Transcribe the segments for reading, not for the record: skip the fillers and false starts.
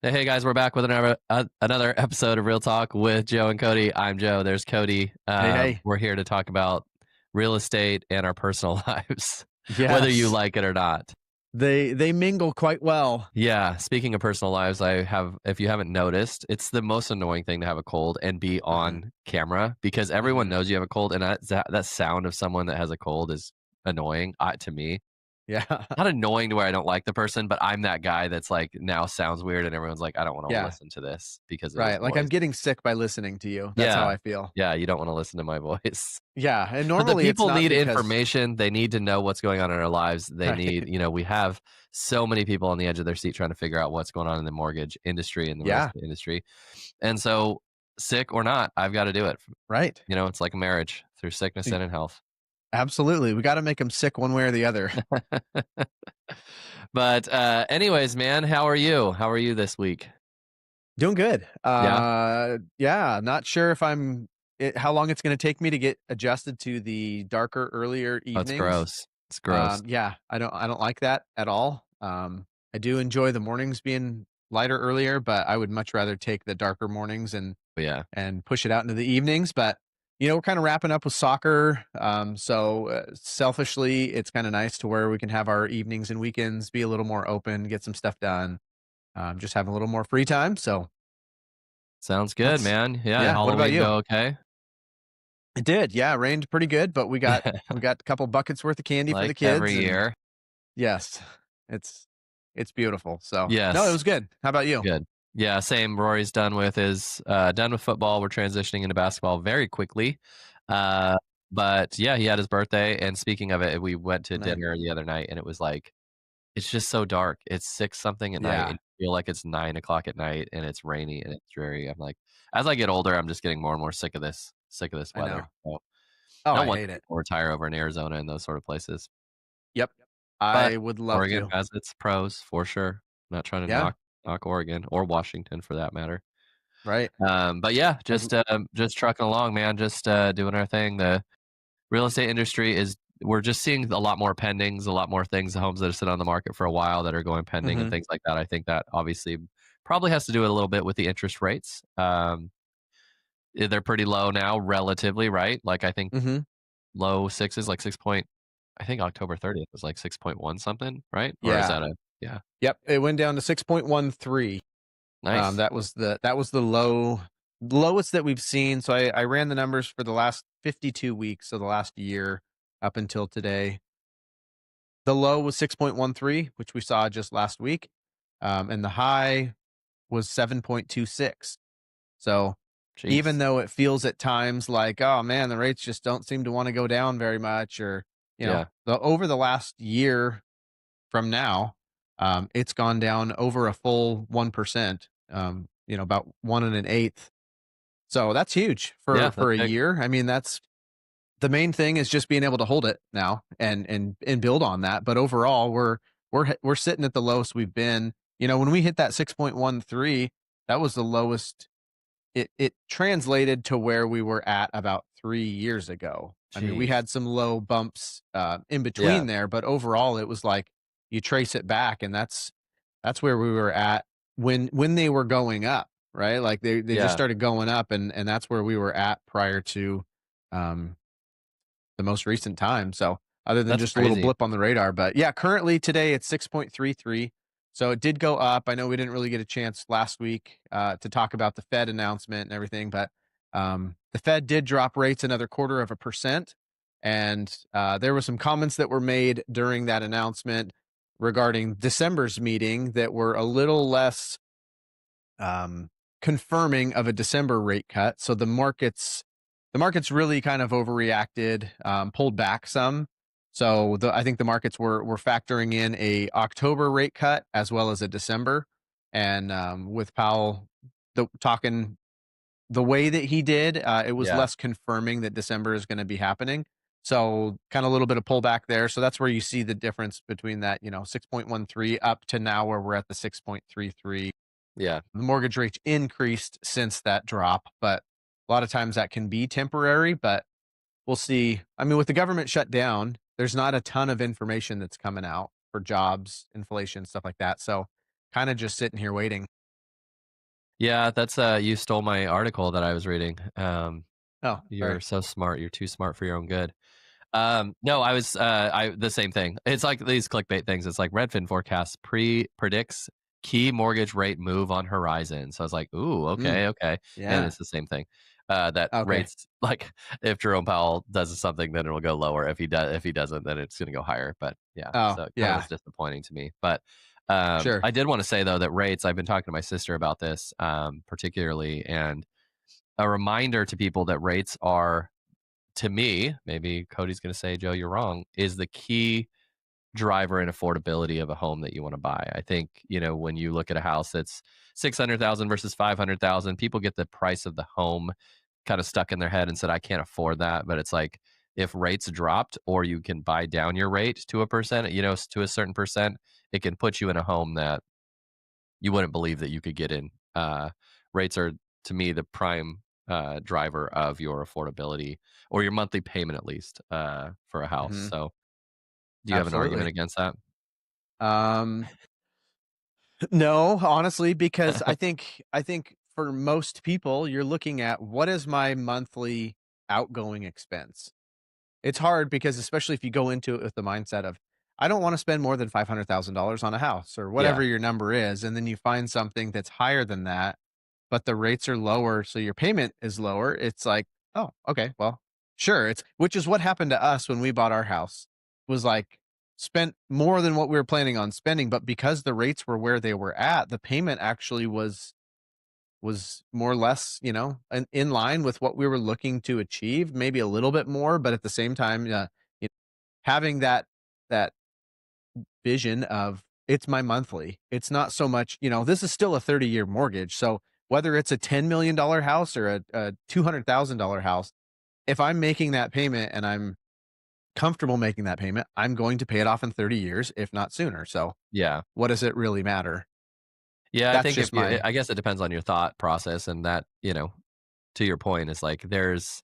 Hey guys, we're back with another episode of Real Talk with Joe and Cody. I'm Joe. There's Cody. Hey, hey. We're here to talk about real estate and our personal lives, whether you Yes. like it or not. They mingle quite well. Yeah. Speaking of personal lives, if you haven't noticed, it's the most annoying thing to have a cold and be Mhm, on camera because everyone mhm. knows you have a cold, and that sound of someone that has a cold is annoying to me. Yeah. Not annoying to where I don't like the person, but I'm that guy that's like now sounds weird and everyone's like, I don't want to Yeah, listen to this because of his right, like, I'm voice. getting sick by listening to you. That's how Yeah. I feel. Yeah, you don't want to listen to my voice. Yeah, and But the normally it's people not need because information. They need to know what's going on in our lives. They need, right. we have so many people on the edge of their seat trying to figure out what's going on in the mortgage industry and the real Yeah, estate industry. And so, sick or not, I've got to do it. right. It's like a marriage through sickness Y and in health. Absolutely, we gotta make them sick one way or the other. But anyways, man, how are you? How are you this week? Doing good. Yeah. Yeah, not sure if how long it's gonna take me to get adjusted to the darker, earlier Oh, it's evenings. gross. It's gross. Yeah, I don't like that at all. I do enjoy the mornings being lighter earlier, but I would much rather take the darker mornings But yeah. and push it out into the evenings. But we're kind of wrapping up with soccer. So selfishly, it's kind of nice to where we can have our evenings and weekends be a little more open, get some stuff done, just have a little more free time. So Sounds good, that's man. Yeah, yeah. What about Halloween you? go okay? It did. Yeah, it rained pretty good, but we got a couple buckets worth of candy for Like the every kids, and year. yes, it's it's beautiful. So no, it Yes. was good. How about you? Good. Yeah, same. Rory's done with football. We're transitioning into basketball very quickly. Uh, but yeah, he had his birthday. And speaking of it, we went to Nice. dinner the other night and it was like, it's just so dark. It's six something at night Yeah, and you feel like it's 9 o'clock at night and it's rainy and it's dreary. I'm like, as I get older, I'm just getting more and more sick of this I weather. know. So Oh, no I wonder hate it. people retire over in Arizona and those sort of places. Yep. But I would love Oregon to. has its pros for sure. Not trying to Yeah, knock Oregon or Washington for that matter. right. But yeah, I'd just trucking along, man. Just doing our thing. The real estate industry is we're just seeing a lot more pendings, a lot more things, homes that have sit on the market for a while that are going pending and Mhm, things like that. I think that obviously probably has to do a little bit with the interest rates. They're pretty low now, relatively, right? Like I think mhm. low sixes, like six point. I think October 30th was like 6.1 something, right? Or is Yeah. that a yeah? Yep, it went down to 6.13. Nice. That was the lowest that we've seen. So I ran the numbers for the last 52 weeks, so the last year up until today. The low was 6.13, which we saw just last week, and the high was 7.26. So even Jeez. though it feels at times like, oh man, the rates just don't seem to want to go down very much, or Yeah. over the last year from now, it's gone down over a full 1%. About one and an eighth. So that's huge Yeah, for that's a big. year. I mean, that's the main thing is just being able to hold it now and build on that. But overall, we're sitting at the lowest we've been. When we hit that 6.13, that was the lowest. It translated to where we were at about 3 years ago. I mean, we Jeez. had some low bumps in Yeah. between there, but overall, it was like you trace it back, and that's where we were at when they were going up, right? Like they just Yeah. started going up, and that's where we were at prior to um, the most recent time. So other than That's just a little crazy. blip on the radar, but yeah, currently today it's 6.33. So it did go up. I know we didn't really get a chance last week to talk about the Fed announcement and everything, but the Fed did drop rates another 1/4%. And there were some comments that were made during that announcement regarding December's meeting that were a little less um, confirming of a December rate cut. So the markets really kind of overreacted, pulled back some. So I think the markets were factoring in a October rate cut as well as a December, and with Powell talking the way that he did, it was Yeah. less confirming that December is going to be happening. So kind of a little bit of pullback there. So that's where you see the difference between that 6.13 up to now where we're at the 6.33. Yeah. The mortgage rate increased since that drop, but a lot of times that can be temporary, but we'll see. I mean, with the government shut down, there's not a ton of information that's coming out for jobs, inflation, stuff like that. So kind of just sitting here waiting. Yeah, that's, you stole my article that I was reading. Oh, You're sorry. so smart. You're too smart for your own good. No, I was, I the same thing. It's like these clickbait things. It's like Redfin forecasts predicts key mortgage rate move on horizon. So I was like, ooh, Mm, okay, okay. And yeah. it's the same thing. That Okay. rates like if Jerome Powell does something, then it'll go lower. If he doesn't, then it's gonna go higher. But yeah, Oh, so it kind of yeah. was disappointing to me. But Sure. I did want to say though that rates, I've been talking to my sister about this, particularly, and a reminder to people that rates are, to me, maybe Cody's going to say, Joe, you're wrong, is the key driver and affordability of a home that you want to buy. I think, when you look at a house that's 600,000 versus 500,000, people get the price of the home kind of stuck in their head and said, I can't afford that. But it's like, if rates dropped or you can buy down your rate to a percent, to a certain percent, it can put you in a home that you wouldn't believe that you could get in. Rates are, to me, the prime driver of your affordability or your monthly payment, at least, for a house. Mhm. So, do you have an argument Absolutely. against that? Um, no, honestly, because I think for most people, you're looking at what is my monthly outgoing expense? It's hard because especially if you go into it with the mindset of, I don't want to spend more than $500,000 on a house or whatever Yeah, your number is, and then you find something that's higher than that, but the rates are lower, so your payment is lower. It's like, oh, okay, well, sure. It's which is what happened to us when we bought our house. Was like spent more than what we were planning on spending, but because the rates were where they were at, the payment actually was more or less, in line with what we were looking to achieve, maybe a little bit more, but at the same time, you having that vision of it's my monthly. It's not so much, this is still a 30-year mortgage. So whether it's a $10 million house or a $200,000 house, if I'm making that payment and I'm comfortable making that payment, I'm going to pay it off in 30 years, if not sooner. So yeah, what does it really matter? yeah. I That's think if just you, my I guess it depends on your thought process, and that, to your point, is like there's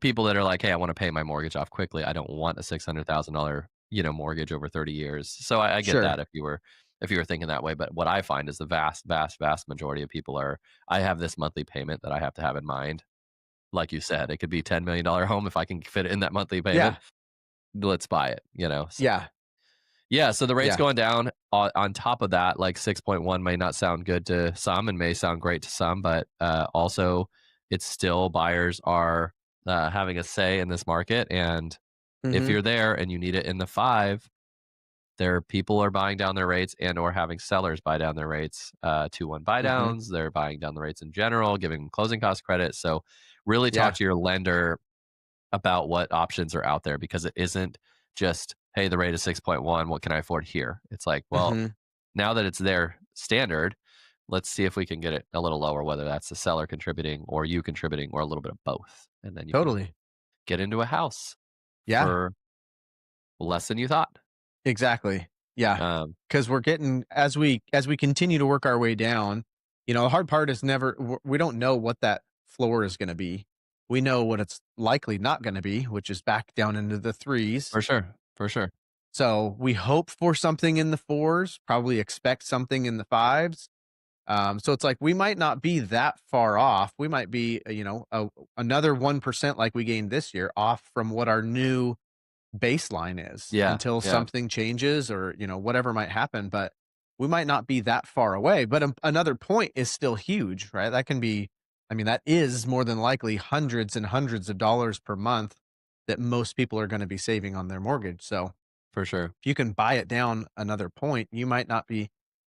people that are like, "Hey, I wanna pay my mortgage off quickly. I don't want a $600,000, mortgage over 30 years." So I get sure. that if you were thinking that way, but what I find is the vast, vast, vast majority of people are, "I have this monthly payment that I have to have in mind." Like you said, it could be $10 million home if I can fit it in that monthly payment, Yeah. let's buy it. So Yeah. yeah, so the rate's Yeah. going down. On top of that, like 6.1 may not sound good to some and may sound great to some, but also it's still buyers are having a say in this market. And if Mhm. you're there and you need it in the five, there people are buying down their rates and or having sellers buy down their rates. 2-1 buy Mhm. downs. They're buying down the rates in general, giving them closing cost credit. So really talk Yeah. to your lender about what options are out there because it isn't just, hey, the rate is 6.1. What can I afford here? It's like, well, Mhm. now that it's their standard, let's see if we can get it a little lower, whether that's the seller contributing or you contributing or a little bit of both. And then you can Totally. get into a house Yeah. for less than you thought. Exactly. Yeah, Um, because 'cause we're getting as we continue to work our way down, the hard part is never we don't know what that floor is gonna be. We know what it's likely not gonna be, which is back down into the 3s. for sure. For sure. So, we hope for something in the 4s, probably expect something in the 5s. So it's like we might not be that far off. We might be, another 1% like we gained this year off from what our new baseline is Yeah. until Yeah. something changes or, whatever might happen, but we might not be that far away, but another point is still huge, right? That can be I mean, that is more than likely hundreds and hundreds of dollars per month that most people are gonna be saving on their mortgage, so For sure. if you can buy it down another point, you might not be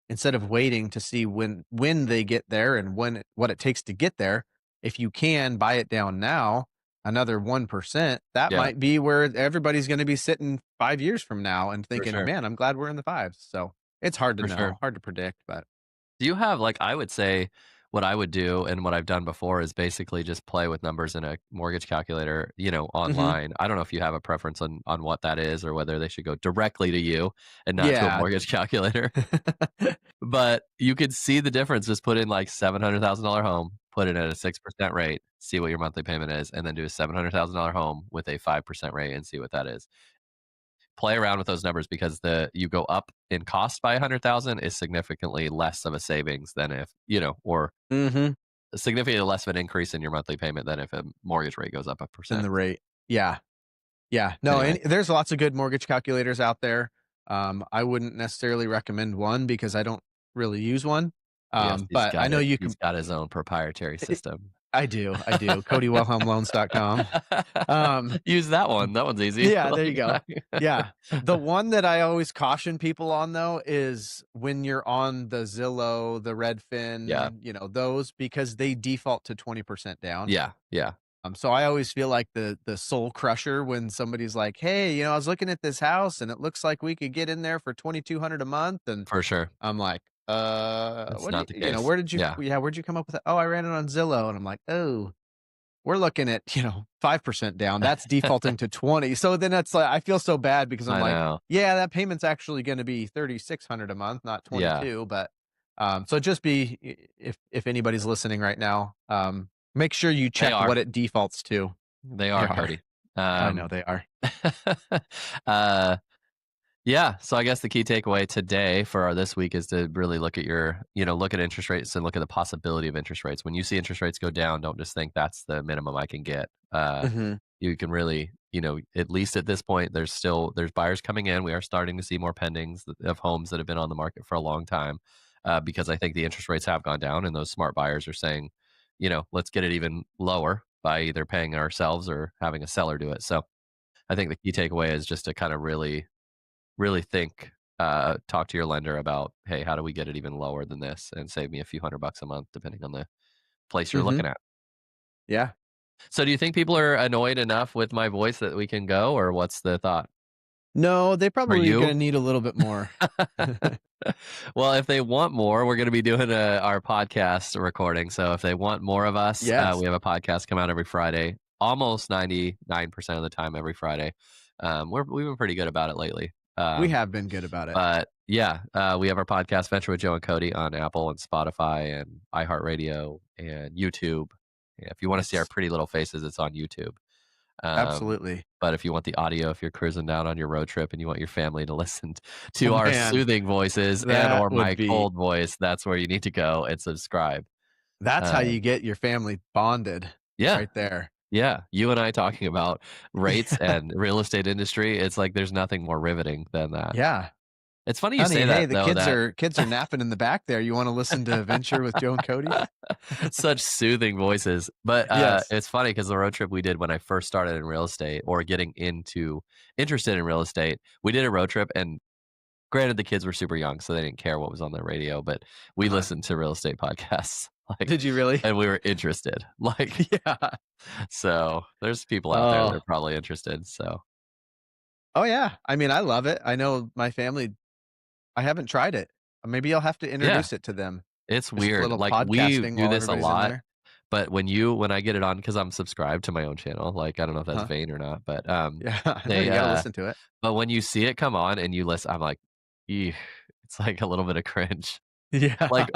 instead of waiting to see when they get there and what it takes to get there, if you can buy it down now, another 1%, that Yeah. might be where everybody's gonna be sitting 5 years from now and For thinking, sure. "Man, I'm glad we're in the 5s." So, it's hard to For sure. know, hard to predict, but Do you have like I would say what I would do and what I've done before is basically just play with numbers in a mortgage calculator, Mhm. online. I don't know if you have a preference on what that is or whether they should go directly to you and not to a Yeah. mortgage calculator. But you could see the difference. Just put in like $700,000 home, put it at a 6% rate, see what your monthly payment is, and then do a $700,000 home with a 5% rate and see what that is. play around with those numbers because the you go up in cost by 100,000 is significantly less of a savings than if, or Mhm. significantly less of an increase in your monthly payment than if a mortgage rate goes up a Than percent. the rate. Yeah. Yeah. No, Anyway, and there's lots of good mortgage calculators out there. I wouldn't necessarily recommend one because I don't really use one. yes, he's But I got know it. you He's can got his own proprietary system. I do. CodyWilhelmLoans.com. Um, Use that one. That one's easy. yeah, there you Like, go. Yeah. The one that I always caution people on though is when you're on the Zillow, the yeah, Redfin, those because they default to 20% down. yeah, yeah, So I always feel like the soul crusher when somebody's like, "Hey, I was looking at this house and it looks like we could get in there for 2,200 a month." And for sure. I'm like, That's what do not the case. where did you Yeah, yeah, where'd you come up with that? Oh, I ran it on Zillow." And I'm like, "Oh, we're looking at, 5% down. That's defaulting to 20." So then that's like I feel so bad because I'm I like, know. "Yeah, that payment's actually going to be 3,600 a month, not Yeah, 22." But so just if anybody's listening right now, make sure you they check are. what it defaults to. They They are, are. Cody. I know they are. uh, Yeah, so I guess the key takeaway today for our this week is to really look at look at interest rates and look at the possibility of interest rates. When you see interest rates go down, don't just think that's the minimum I can get. Mhm. You can really, at least at this point, there's buyers coming in. We are starting to see more pendings of homes that have been on the market for a long time, because I think the interest rates have gone down, and those smart buyers are saying, let's get it even lower by either paying ourselves or having a seller do it. So I think the key takeaway is just to kind of really think, talk to your lender about, hey, how do we get it even lower than this and save me a few $100 a month, depending on the place you're Mhm. looking at. Yeah. So, do you think people are annoyed enough with my voice that we can go, or what's the thought? No, they Are probably you? gonna need a little bit more. Well, if they want more, we're going to be doing our podcast recording. So, if they want more of us, Yes. we have a podcast come out every Friday, almost 99% of the time every Friday. We've been pretty good about it lately. We have been good about it. But yeah, we have our podcast Venture with Joe and Cody on Apple and Spotify and iHeartRadio and YouTube. Yeah, if you want to see our Yes. pretty little faces, it's on YouTube. Um, Absolutely. but if you want the audio, if you're cruising down on your road trip and you want your family to listen Oh, to our man. soothing voices and That or would my be cold voice, that's where you need to go and subscribe. that's how you Um, get your family bonded yeah, right there. yeah. You and I talking about rates and real estate industry, it's like there's nothing more riveting than that. Yeah. It's funny you "Honey, say hey, that the though, that kids are napping in the back there. You wanna listen to Venture with Joe and Cody?" such soothing voices. But Yes. it's funny because the road trip we did when I first started in real estate or getting interested in real estate, we did a road trip. And granted, the kids were super young, so they didn't care what was on the radio, but we Uh-huh. listened to real estate podcasts, like, Did you really? and we were interested. Like, Yeah. so there's people out there that Oh. are probably interested. So Oh, yeah. I mean, I love it. I know my family I haven't tried it. Maybe I'll have to yeah, introduce it to them. it's Just a weird. little Like, we podcasting do while this a everybody's in lot. there. But when I get it on, because I'm subscribed to my own channel, like, I don't know if that's Uh-huh. vain or not, but, Yeah. No, they, you gotta listen to it. but when you see it come on and you listen, I'm like, "Eeh," it's like a little bit of cringe. Yeah. Like,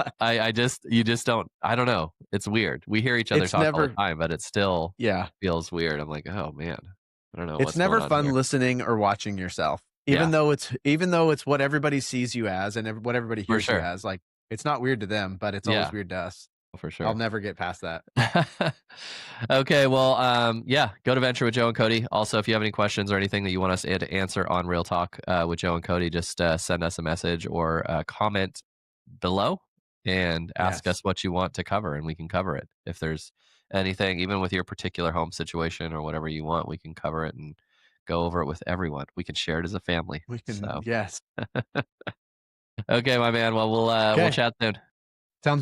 you just don't I don't know, it's weird. We hear each other It's talk all the never time, but it still yeah. feels weird. I'm like, "Oh, man, I don't know It's what's going never on fun here." listening or watching yourself. Yeah, Even though it's what everybody sees you as and what everybody for hears you sure. as, like, it's not weird to them, but it's always Yeah, weird to us. for I'll sure. never get past that. Okay, well, yeah, go to Venture with Joe and Cody. Also, if you have any questions or anything that you want us to answer on Real Talk with Joe and Cody, just send us a message or a comment below and ask us Yes. what you want to cover, and we can cover it. If there's anything, even with your particular home situation or whatever you want, we can cover it and go over it with everyone. We can share it as a family. We can So, yes. okay, my man. Well, we'll Okay. chat soon. Sounds good.